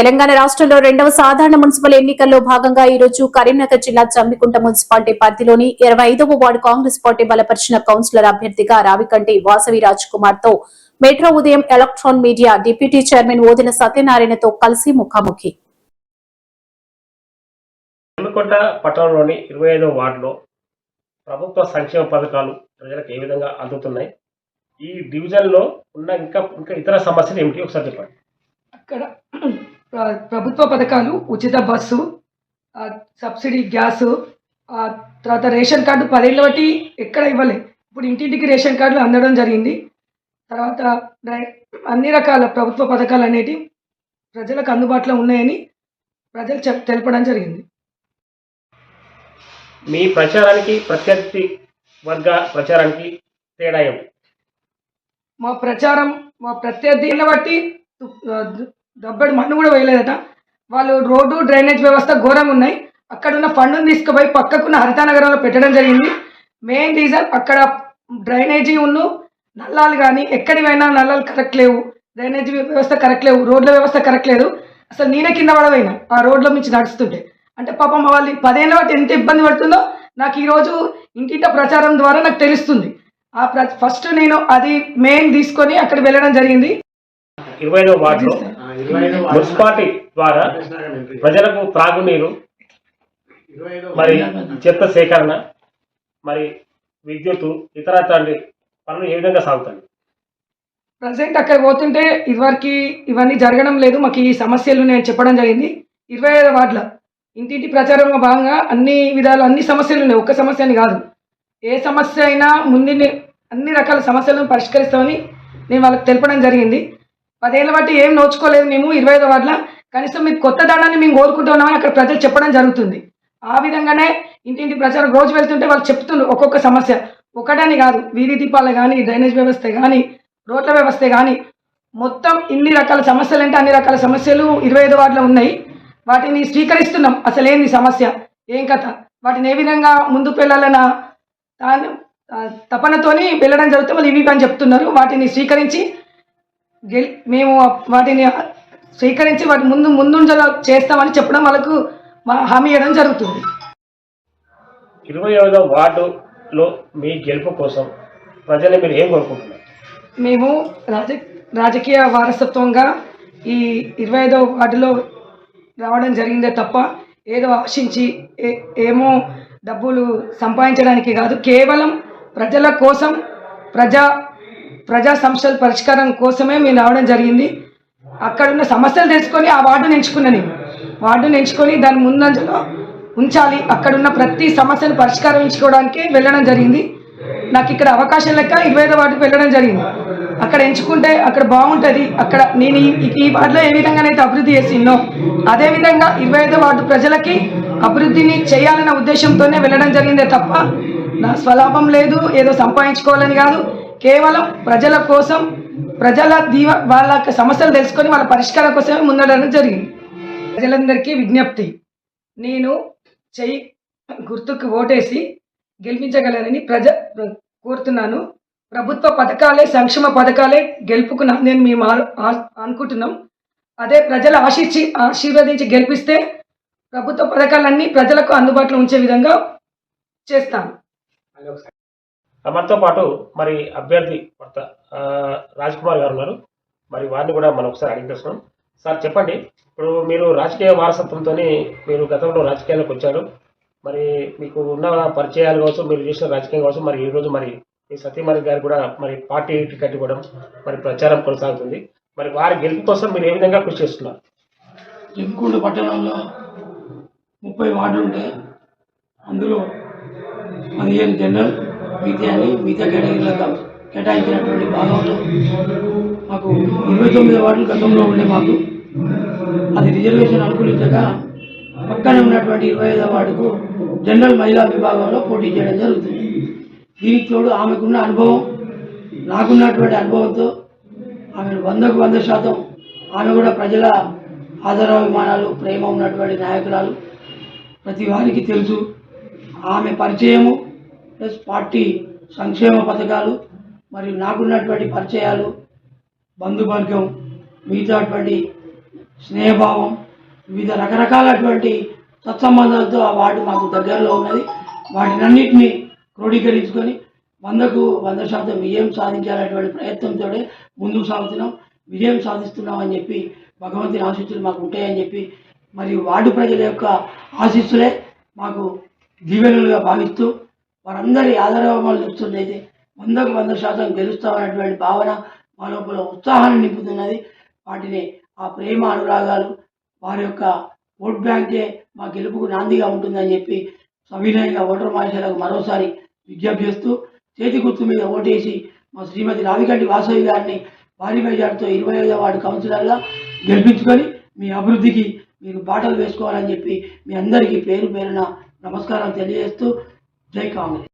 తెలంగాణ రాష్ట్రంలో రెండవ సాధారణ మున్సిపల్ ఎన్నికల్లో భాగంగా ఈ రోజు కరీంనగర్ జిల్లా జమ్మికుంట మున్సిపాలిటీ పరిధిలోని 25వ వార్డు కాంగ్రెస్ పార్టీ బలపరిచిన కౌన్సిలర్ అభ్యర్థిగా రావికంటి వాసవి రాజ్ కుమార్ తో మెట్రో ఉదయం electron media deputy chairman Odela సత్యనారాయణతో కలిసి ముఖాముఖి. జమ్మికుంట పట్టణంలోని 25వ వార్డులో ప్రభుత్వ సంక్షేమ పథకాలు ప్రజలకు ఏ విధంగా అందుతున్నాయి, ఈ డివిజన్లో ఉన్న ఇంకా ఇతర సమస్యలు ఏమిటి ఒకసారి చెప్పండి. అక్కడ ప్రభుత్వ పథకాలు ఉచిత బస్సు, సబ్సిడీ గ్యాసు, తర్వాత రేషన్ కార్డు 10 ఏళ్ళ బట్టి ఎక్కడ ఇవ్వలే, ఇప్పుడు ఇంటింటికి రేషన్ కార్డులు అందడం జరిగింది. తర్వాత అన్ని రకాల ప్రభుత్వ పథకాలు అనేవి ప్రజలకు అందుబాటులో ఉన్నాయని ప్రజలు తెలపడం జరిగింది. మీ ప్రచారానికి ప్రత్యర్థి వర్గ ప్రచారానికి తేడా ఏమిటి? మా ప్రత్యర్థి బట్టి దబ్బడి మన్ను కూడా వేయలేదట. వాళ్ళు రోడ్డు డ్రైనేజ్ వ్యవస్థ ఘోరంగా ఉన్నాయి. అక్కడ ఉన్న ఫండ్ను తీసుకుపోయి పక్కకున్న హరితానగరంలో పెట్టడం జరిగింది. మెయిన్ రీజన్ అక్కడ డ్రైనేజీ నల్లాలు కానీ ఎక్కడివైనా నల్లాలు కరెక్ట్ లేవు, డ్రైనేజీ వ్యవస్థ కరెక్ట్ లేవు, రోడ్ల వ్యవస్థ కరెక్ట్ లేదు. అసలు నేనే కింద పడవైనా ఆ రోడ్ల నుంచి నడుస్తుంటే. అంటే పాపం వాళ్ళు 10 ఏళ్ళ బట్టి ఎంత ఇబ్బంది పడుతుందో నాకు ఈరోజు ఇంటింట ప్రచారం ద్వారా నాకు తెలుస్తుంది. ఫస్ట్ నేను అది మెయిన్ తీసుకొని అక్కడ వెళ్ళడం జరిగింది. 25వ వార్డులో మున్సిపాలిటీ ద్వారా ప్రజలకు త్రాగునీరు, మరి చెత్త సేకరణ, మరి విద్యుత్, ఇతర పనులు ఏ విధంగా సాగుతాయి? ప్రజెంట్ అక్కడ పోతుంటే ఇదివరకు ఇవన్నీ జరగడం లేదు. మాకు ఈ సమస్యలు నేను చెప్పడం జరిగింది. 25వ వార్డులో ఇంటింటి ప్రచారంలో భాగంగా అన్ని విధాలు అన్ని సమస్యలు ఉన్నాయి, ఒక్క సమస్య అని కాదు. ఏ సమస్య అయినా అన్ని రకాల సమస్యలను పరిష్కరిస్తామని నేను వాళ్ళకి తెలపడం జరిగింది. 10 ఏళ్ళ బట్టి ఏం నోచుకోలేదు మేము 25వ వార్డులో. కనీసం మీకు కొత్త దండాన్ని మేము కోరుకుంటున్నామని అక్కడ ప్రజలు చెప్పడం జరుగుతుంది. ఆ విధంగానే ఇంటింటి ప్రచారం రోజు వెళ్తుంటే వాళ్ళు చెప్తున్నారు ఒక్కొక్క సమస్య, ఒకటని కాదు, వీధి దీపాలు కానీ, డ్రైనేజ్ వ్యవస్థ కానీ, రోడ్ల వ్యవస్థ కానీ, మొత్తం ఇన్ని రకాల సమస్యలు అంటే అన్ని రకాల సమస్యలు 25వ వార్డులో ఉన్నాయి. వాటిని స్వీకరిస్తున్నాం. అసలు ఏంది సమస్య, ఏం కథ, వాటిని ఏ విధంగా ముందుకు వెళ్ళాలన్న తపనతోని వెళ్ళడం జరుగుతుంది. వాళ్ళు ఇవి అని చెప్తున్నారు. వాటిని స్వీకరించి మేము వాటిని వాటి ముందుంజలో చేస్తామని చెప్పడం వాళ్ళకు హామీ ఇవ్వడం జరుగుతుంది. 25వ వార్డులో మీ గెలుపు కోసం ప్రజలు మీరు ఏం కోరుకుంటున్నారు? మేము రాజకీయ వారసత్వంగా ఈ 25వ వార్డులో రావడం జరిగిందే తప్ప ఏదో ఆశించి ఏమో డబ్బులు సంపాదించడానికి కాదు. కేవలం ప్రజల కోసం, ప్రజా సమస్యల పరిష్కారం కోసమే మేము రావడం జరిగింది. అక్కడున్న సమస్యలు తెలుసుకొని ఆ వార్డును ఎంచుకొని దాన్ని ముందంజలో ఉంచాలి. అక్కడున్న ప్రతి సమస్యను పరిష్కరించుకోవడానికి వెళ్ళడం జరిగింది. నాకు ఇక్కడ అవకాశం లెక్క 25వ వార్డుకు వెళ్ళడం జరిగింది. అక్కడ ఎంచుకుంటే అక్కడ బాగుంటుంది. అక్కడ నేను ఈ వార్డులో ఏ విధంగానైతే అభివృద్ధి చేసిందో అదేవిధంగా 25వ వార్డు ప్రజలకి అభివృద్ధిని చేయాలన్న ఉద్దేశంతోనే వెళ్ళడం జరిగిందే తప్ప నా స్వలాభం లేదు, ఏదో సంపాదించుకోవాలని కాదు. కేవలం ప్రజల కోసం, వాళ్ళ సమస్యలు తెలుసుకొని వాళ్ళ పరిష్కారం కోసమే ముందడడం జరిగింది. ప్రజలందరికీ విజ్ఞప్తి, నేను గుర్తుకు ఓటేసి గెలిపించగలరని కోరుతున్నాను. ప్రభుత్వ పథకాలే, సంక్షేమ పథకాలే గెలుపుకు నేను మేము అనుకుంటున్నాం. అదే ప్రజలు ఆశీర్వదించి గెలిపిస్తే ప్రభుత్వ పథకాలన్నీ ప్రజలకు అందుబాటులో ఉంచే విధంగా చేస్తాను. మనతో పాటు మరి అభ్యర్థి రాజ్ కుమార్ గారు ఉన్నారు. మరి వారిని కూడా మనం ఒకసారి అడిగి తెలుసుకున్నాం. సార్ చెప్పండి, ఇప్పుడు మీరు రాజకీయ వారసత్వంతో మీరు గతంలో రాజకీయాలకు వచ్చారు. మరి మీకు ఉన్న పరిచయాలు కావచ్చు, మీరు చేసిన రాజకీయం కావచ్చు, మరి ఈరోజు మరి మీ సతీమణి గారు కూడా మరి పార్టీ టికెట్ ఇవ్వడం, మరి ప్రచారం కొనసాగుతుంది. మరి వారి గెలుపు కోసం మీరు ఏ విధంగా కృషి చేస్తున్నారు? జమ్మికుంట పట్టణంలో 30 వార్డులు ఉంటాయి. అందులో 15 జనరల్, మిగతా కేటగిరీలకు కేటాయించినటువంటి భాగంలో మాకు 29 వార్డులు గతంలో ఉండే మాకు అది రిజర్వేషన్ అనుకూలించగా పక్కన ఉన్నటువంటి 25వ వార్డుకు జనరల్ మహిళా విభాగంలో పోటీ చేయడం జరుగుతుంది. దీనికి తోడు ఆమెకున్న అనుభవం, నాకున్నటువంటి అనుభవంతో ఆమె 100% ఆమె కూడా ప్రజల ఆదరాభిమానాలు, ప్రేమ ఉన్నటువంటి నాయకురాలు. ప్రతి వారికి తెలుసు ఆమె పరిచయము ప్లస్ పార్టీ సంక్షేమ పథకాలు మరియు నాకున్నటువంటి పరిచయాలు, బంధువర్గం, మిగతాటువంటి స్నేహభావం, వివిధ రకరకాలటువంటి సత్సంబంధాలతో ఆ వార్డు మాకు దగ్గరలో ఉన్నది. వాటినన్నింటినీ క్రోడీకరించుకొని 100% విజయం సాధించాలనేటువంటి ప్రయత్నంతో ముందుకు సాగుతున్నాం. విజయం సాధిస్తున్నామని చెప్పి భగవంతుని ఆశీస్సులు మాకు ఉంటాయని చెప్పి, మరియు వార్డు ప్రజల యొక్క ఆశీస్సులే మాకు దీవెనలుగా భావిస్తూ వారందరి ఆదరవమాలు చూస్తున్నైతే 100% గెలుస్తామనేటువంటి భావన మా లోపల ఉత్సాహాన్ని నింపుతున్నది. వాటిని ఆ ప్రేమ అనురాగాలు వారి యొక్క ఓట్ బ్యాంకే మా గెలుపుకు నాందిగా ఉంటుందని చెప్పి సవినయంగా ఓటర్ మహాశయులకు మరోసారి విజ్ఞప్తి చేస్తూ, చేతి గుర్తు మీద ఓటేసి మా శ్రీమతి రావికంటి వాసవి గారిని భారీ మెజార్టీతో 25వ వార్డు కౌన్సిలర్గా గెలిపించుకొని మీ అభివృద్ధికి మీరు బాటలు వేసుకోవాలని చెప్పి మీ అందరికీ పేరు పేరున నమస్కారం తెలియజేస్తూ జై కాంగ్రెస్.